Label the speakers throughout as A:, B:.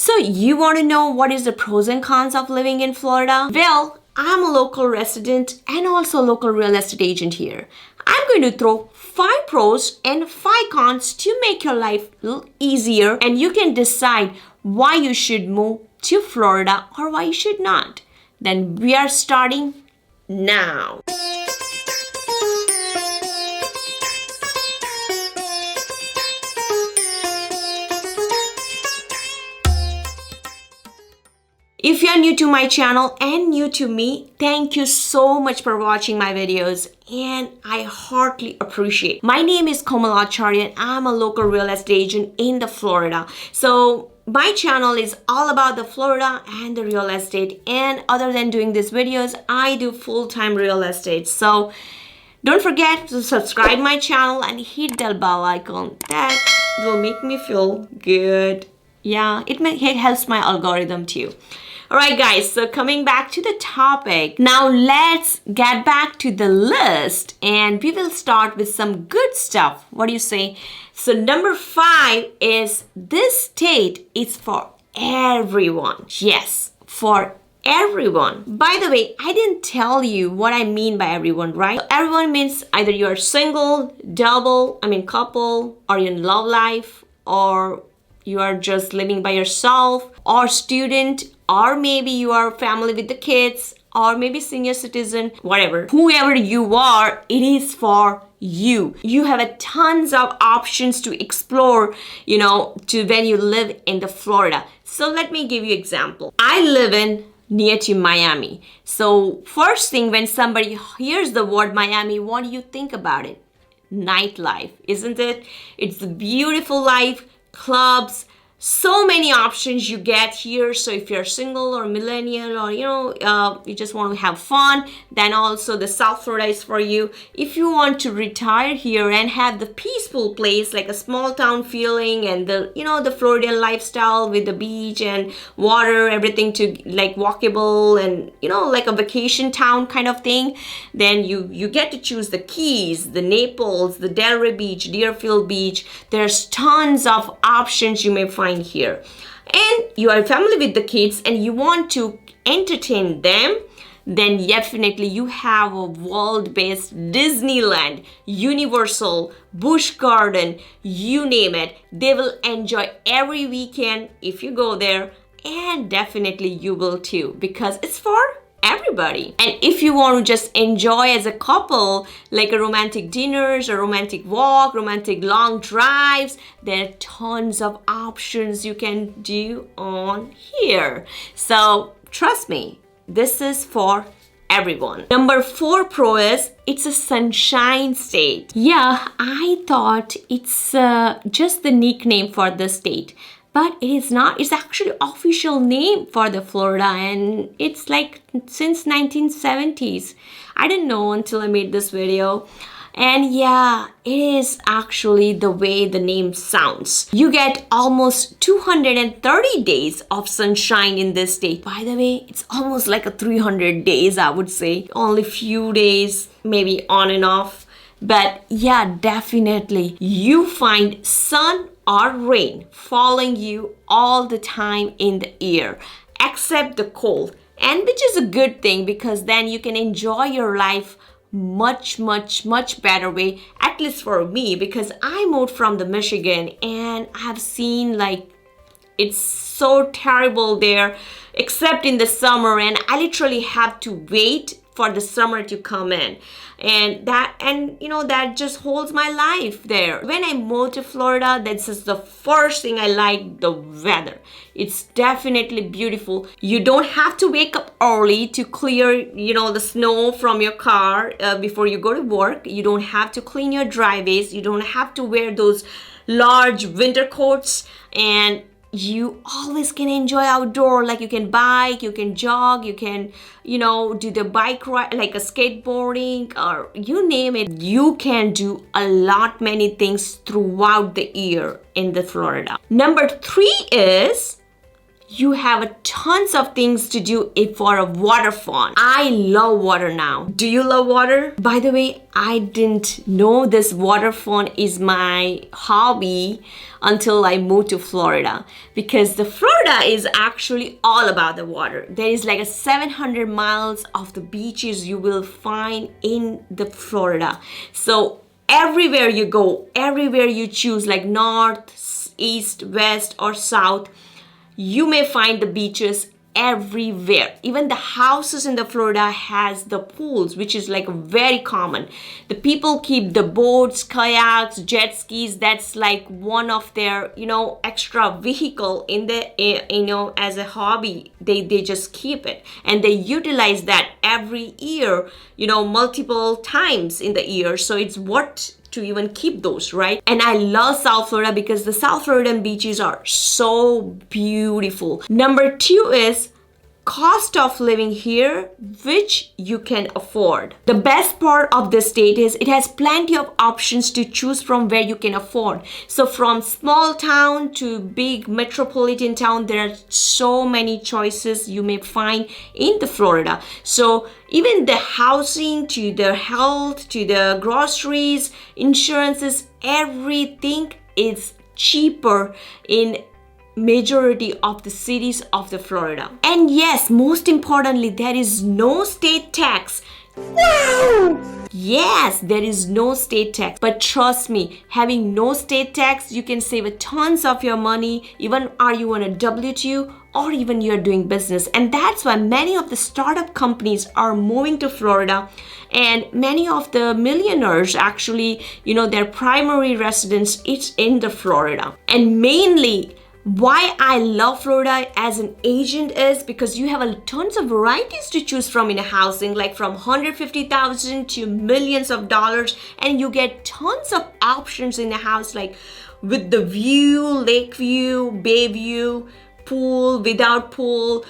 A: So you want to know what is the pros and cons of living in Florida? Well, I'm a local resident and also a local real estate agent here. I'm going to throw 5 pros and 5 cons to make your life a little easier, and you can decide why you should move to Florida or why you should not. Then we are starting now. If you're new to my channel and new to me, thank you so much for watching my videos, and I heartily appreciate. My name is Komal Acharya and I'm a local real estate agent in the Florida. So my channel is all about the Florida and the real estate, and other than doing these videos, I do full-time real estate. So don't forget to subscribe my channel and hit that bell icon. That will make me feel good. Yeah, it helps my algorithm too. Alright guys, so coming back to the topic, now let's get back to the list and we will start with some good stuff. What do you say? So number 5 is this state is for everyone. Yes, for everyone. By the way, I didn't tell you what I mean by everyone, right? Everyone means either you're single, couple, or you're in love life, or you are just living by yourself, or student, or maybe you are family with the kids, or maybe senior citizen, whatever. Whoever you are, it is for you. You have a tons of options to explore, to when you live in the Florida. So let me give you an example. I live in near to Miami. So first thing, when somebody hears the word Miami, what do you think about it? Nightlife, isn't it? It's a beautiful life. Clubs, so many options you get here. So if you're single or millennial, or you just want to have fun, then also the South Florida is for you. If you want to retire here and have the peaceful place, like a small town feeling, and the Floridian lifestyle with the beach and water, everything to like walkable and like a vacation town kind of thing, then you get to choose the Keys, the Naples, the Delray Beach, Deerfield Beach. There's tons of options you may find here. And you are a family with the kids and you want to entertain them, then definitely you have a world-based Disneyland, Universal, Busch Garden, you name it. They will enjoy every weekend if you go there, and definitely you will too, because it's for everybody. And if you want to just enjoy as a couple, like a romantic dinners, a romantic walk, romantic long drives, there are tons of options you can do on here. So trust me, this is for everyone. Number 4 pro is it's a sunshine state. Yeah, I thought it's just the nickname for the state. But it is not. It's actually official name for the Florida, and it's like since 1970s. I didn't know until I made this video. And yeah, it is actually the way the name sounds. You get almost 230 days of sunshine in this state. By the way, it's almost like a 300 days, I would say. Only few days, maybe on and off. But yeah, definitely you find sun or rain following you all the time in the year, except the cold, and which is a good thing, because then you can enjoy your life much better way, at least for me, because I moved from the Michigan and I've seen like it's so terrible there, except in the summer, and I literally have to wait for the summer to come in, and that just holds my life there. When I moved to Florida, that's just the first thing I like, the weather. It's definitely beautiful. You don't have to wake up early to clear the snow from your car before you go to work. You don't have to clean your driveways. You don't have to wear those large winter coats, and you always can enjoy outdoor. Like you can bike, you can jog, you can do the bike ride, like a skateboarding, or you name it. You can do many things throughout the year in the Florida. Number 3 is you have a tons of things to do if for a water fun. I love water now. Do you love water? By the way, I didn't know this water fun is my hobby until I moved to Florida, because the Florida is actually all about the water. There is like a 700 miles of the beaches you will find in the Florida. So everywhere you go, everywhere you choose, like north, east, west, or south, you may find the beaches everywhere. Even the houses in the Florida has the pools, which is like very common. The people keep the boats, kayaks, jet skis. That's like one of their, extra vehicle in the, as a hobby. They just keep it, and they utilize that every year, multiple times in the year. So it's what to even keep those, right? And I love South Florida because the South Floridian beaches are so beautiful. Number 2 is cost of living here, which you can afford. The best part of the state is it has plenty of options to choose from where you can afford. So from small town to big metropolitan town, there are so many choices you may find in the Florida. So even the housing to the health to the groceries, insurances, everything is cheaper in majority of the cities of the Florida. And yes, most importantly, there is no state tax. Wow! Yes, there is no state tax. But trust me, having no state tax, you can save a tons of your money, even are you on a W-2 or even you're doing business. And that's why many of the startup companies are moving to Florida, and many of the millionaires actually, their primary residence is in the Florida. And mainly why I love Florida as an agent is because you have a tons of varieties to choose from in a housing, like from $150,000 to millions of dollars, and you get tons of options in a house, like with the view, lake view, bay view, pool, without pool,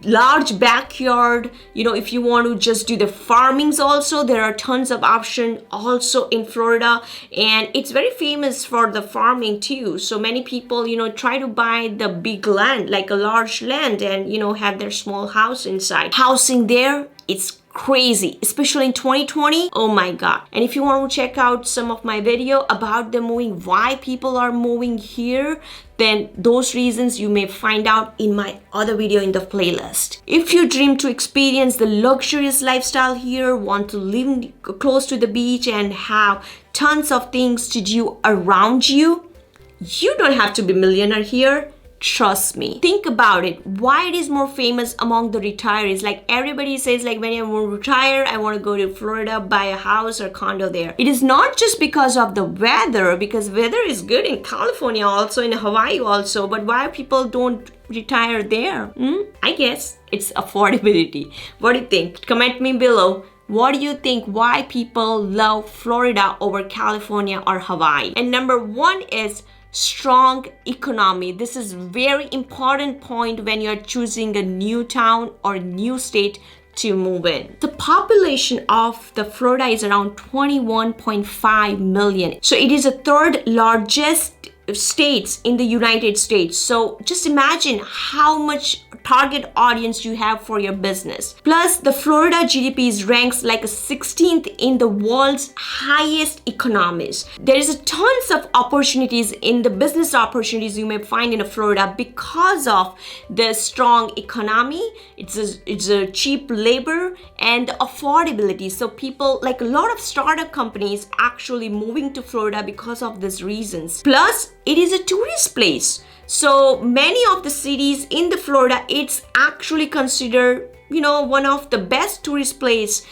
A: large backyard. If you want to just do the farmings also, there are tons of options also in Florida, and it's very famous for the farming too. So many people, try to buy the big land, like a large land, and have their small house inside. Housing there, it's crazy, especially in 2020. Oh my god. And if you want to check out some of my video about the moving, why people are moving here, then those reasons you may find out in my other video in the playlist. If you dream to experience the luxurious lifestyle here, want to live close to the beach and have tons of things to do around you, you don't have to be a millionaire here. Trust me. Think about it. Why it is more famous among the retirees? Like everybody says, like when I want to retire, I want to go to Florida, buy a house or condo there. It is not just because of the weather, because weather is good in California also, in Hawaii also. But why people don't retire there? I guess it's affordability. What do you think? Comment me below. What do you think? Why people love Florida over California or Hawaii? And number 1 is strong economy. This is very important point when you're choosing a new town or new state to move in. The population of the Florida is around 21.5 million. So it is the 3rd largest states in the United States. So just imagine how much target audience you have for your business. Plus, the Florida GDP is ranks like a 16th in the world's highest economies. There is a tons of opportunities in the business opportunities you may find in Florida because of the strong economy. It's a cheap labor and affordability. So people, like a lot of startup companies actually moving to Florida because of these reasons. Plus, it is a tourist place. So many of the cities in the Florida, it's actually considered, one of the best tourist place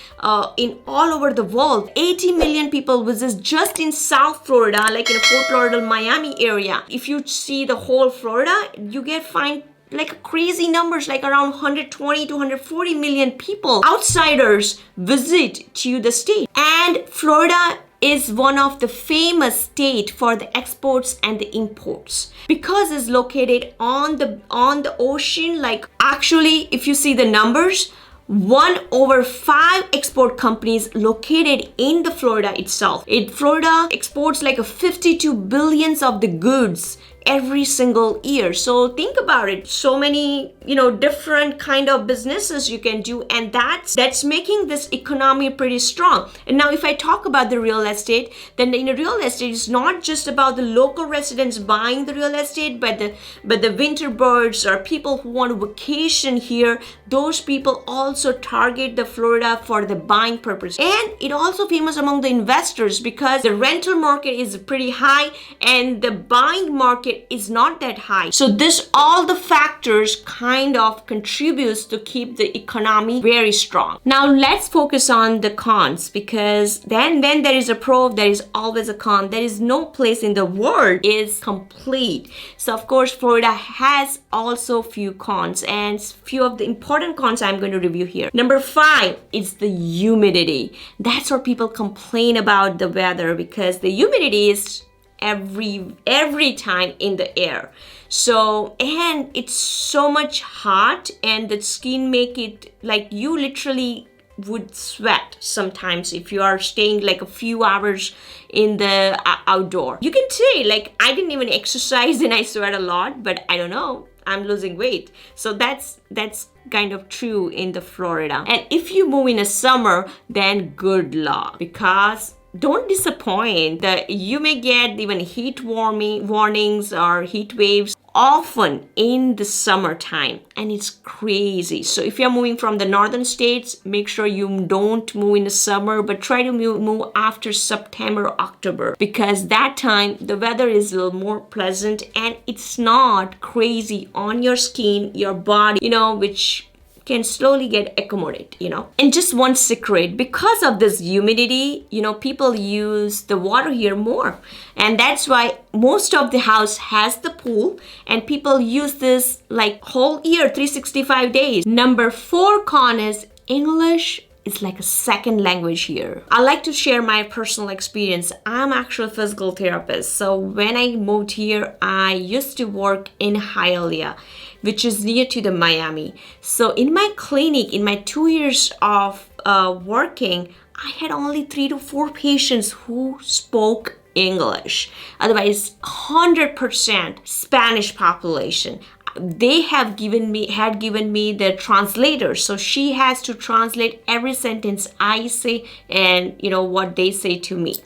A: in all over the world. 80 million people visit just in South Florida, like in Fort Lauderdale, Miami area. If you see the whole Florida, you find like crazy numbers, like around 120 to 140 million people, outsiders visit to the state. And Florida is one of the famous state for the exports and the imports because it's located on the ocean. Like actually, if you see the numbers, 1/5 export companies located in the Florida itself. Florida exports like a 52 billions of the goods every single year. So think about it. So many, different kind of businesses you can do, and that's making this economy pretty strong. And now if I talk about the real estate, then in the real estate, it's not just about the local residents buying the real estate, but the winter birds or people who want to vacation here, those people also target the Florida for the buying purpose. And it also famous among the investors because the rental market is pretty high and the buying market is not that high. So this all the factors kind of contributes to keep the economy very strong. Now let's focus on the cons, because then when there is a pro, there is always a con. There is no place in the world is complete. So of course Florida has also few cons, and few of the important cons I'm going to review here. Number 5 is the humidity. That's what people complain about the weather, because the humidity is every time in the air. So, and it's so much hot, and the skin make it like you literally would sweat sometimes if you are staying like a few hours in the outdoor. You can say like I didn't even exercise and I sweat a lot, but I don't know, I'm losing weight. So that's kind of true in the Florida. And if you move in a summer, then good luck, because don't disappoint that you may get even heat warnings or heat waves often in the summertime, and it's crazy. So if you're moving from the northern states, make sure you don't move in the summer, but try to move after September, October, because that time the weather is a little more pleasant and it's not crazy on your skin, your body, which can slowly get accommodated, And just one secret, because of this humidity, people use the water here more. And that's why most of the house has the pool, and people use this like whole year, 365 days. Number 4 con is English is like a second language here. I like to share my personal experience. I'm actually a physical therapist. So when I moved here, I used to work in Hialeah, which is near to the Miami. So in my clinic, in my 2 years of working, I had only 3 to 4 patients who spoke English. Otherwise, 100% Spanish population. They had given me the translator, so she has to translate every sentence I say and what they say to me.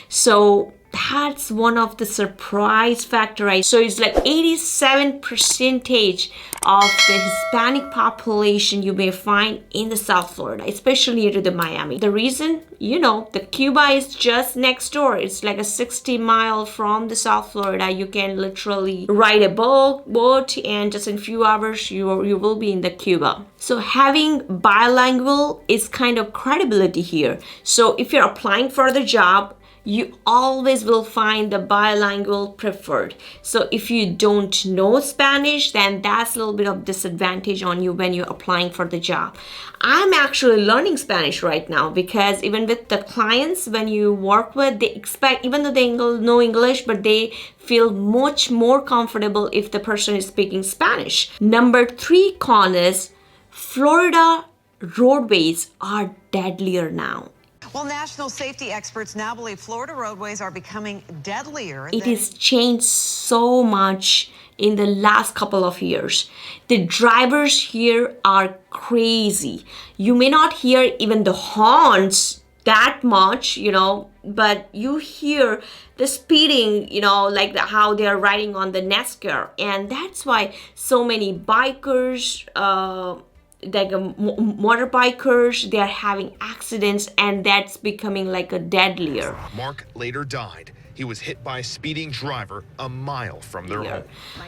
A: So that's one of the surprise factor. So it's like 87% of the Hispanic population you may find in the South Florida, especially near to the Miami. The reason, the Cuba is just next door. It's like a 60 mile from the South Florida. You can literally ride a boat and just in a few hours you will be in the Cuba. So having bilingual is kind of credibility here. So if you're applying for the job, you always will find the bilingual preferred. So if you don't know Spanish, then that's a little bit of disadvantage on you when you're applying for the job. I'm actually learning Spanish right now, because even with the clients, when you work with, they expect, even though they know English, but they feel much more comfortable if the person is speaking Spanish. Number 3 con is Florida roadways are deadlier now.
B: Well, national safety experts now believe Florida roadways are becoming deadlier.
A: It has changed so much in the last couple of years. The drivers here are crazy. You may not hear even the horns that much, but you hear the speeding, like how they're riding on the NASCAR. And that's why so many bikers, like motorbikers, they're having accidents, and that's becoming like a deadlier.
C: Mark later died. He was hit by a speeding driver a mile from their home.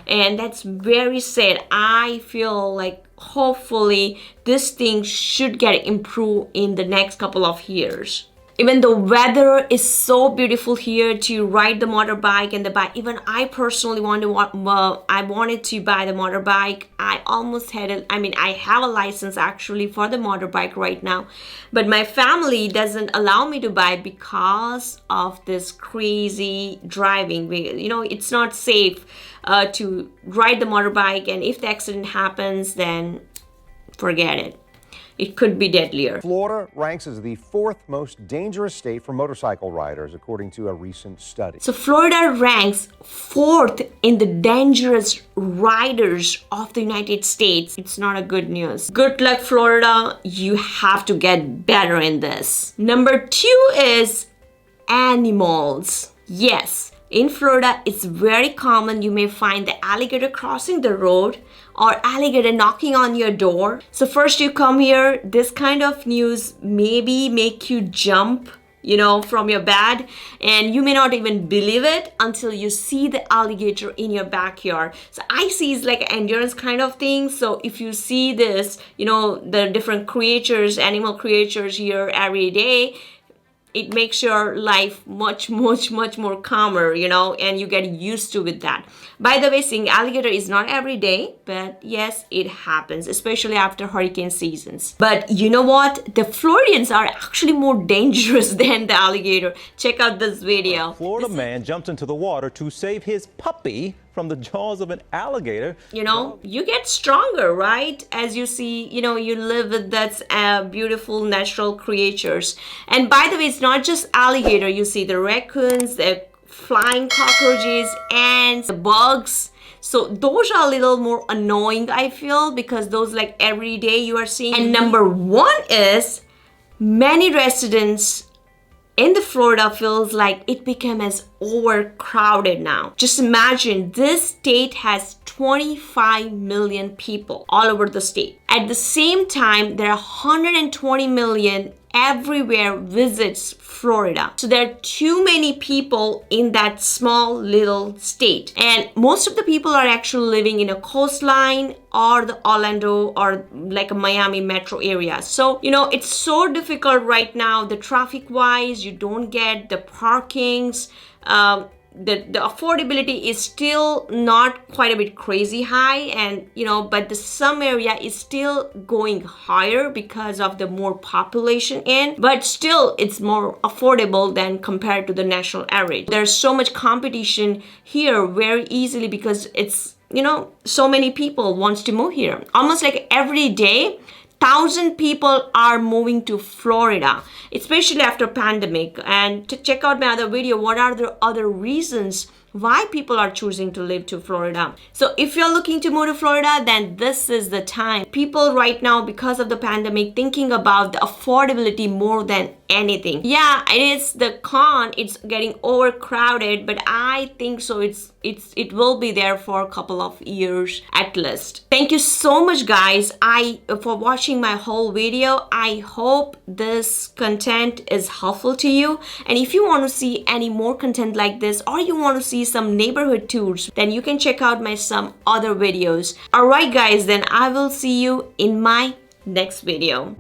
A: And that's very sad. I feel like hopefully this thing should get improved in the next couple of years. Even the weather is so beautiful here to ride the motorbike and the bike. Even I personally wanted to buy the motorbike. I almost had I have a license actually for the motorbike right now, but my family doesn't allow me to buy because of this crazy driving. It's not safe to ride the motorbike, and if the accident happens, then forget it. it could be deadlier.
D: Florida ranks as the fourth most dangerous state for motorcycle riders, according to a recent study.
A: So Florida ranks fourth in the dangerous riders of the United States. It's not a good news. Good luck, Florida. You have to get better in this. Number 2 is animals. Yes, in Florida, it's very common. You may find the alligator crossing the road or alligator knocking on your door. So first you come here, this kind of news maybe make you jump, from your bed, and you may not even believe it until you see the alligator in your backyard. So I see it's like an endurance kind of thing. So if you see this, the different creatures, animal creatures here every day, it makes your life much more calmer, and you get used to with that. By the way, seeing alligator is not every day, but yes, it happens, especially after hurricane seasons. But you know what? The Floridians are actually more dangerous than the alligator. Check out this video.
E: A Florida man jumped into the water to save his puppy from the jaws of an alligator.
A: You get stronger, right? As you see, you live with that beautiful natural creatures. And by the way, it's not just alligator. You see the raccoons, the flying cockroaches, ants, the bugs. So those are a little more annoying, I feel, because those like every day you are seeing. And number 1 is many residents in the Florida feels like it became as overcrowded now. Just imagine this state has 25 million people all over the state. At the same time, there are 120 million everywhere visits Florida. So there are too many people in that small little state. And most of the people are actually living in a coastline or the Orlando or like a Miami metro area. So, it's so difficult right now. The traffic wise, you don't get the parkings. The affordability is still not quite a bit crazy high, and but the some area is still going higher because of the more population but still it's more affordable than compared to the national average. There's so much competition here very easily because it's so many people wants to move here. Almost like every day 1,000 people are moving to Florida, especially after pandemic. And to check out my other video, what are the other reasons why people are choosing to live to Florida. So if you're looking to move to Florida, then this is the time. People right now, because of the pandemic, thinking about the affordability more than anything. Yeah, it is the con, it's getting overcrowded, but I think so it will be there for a couple of years at least. Thank you so much guys for watching my whole video. I hope this content is helpful to you, and if you want to see any more content like this, or you want to see some neighborhood tours, then you can check out my some other videos. Alright guys, then I will see you in my next video.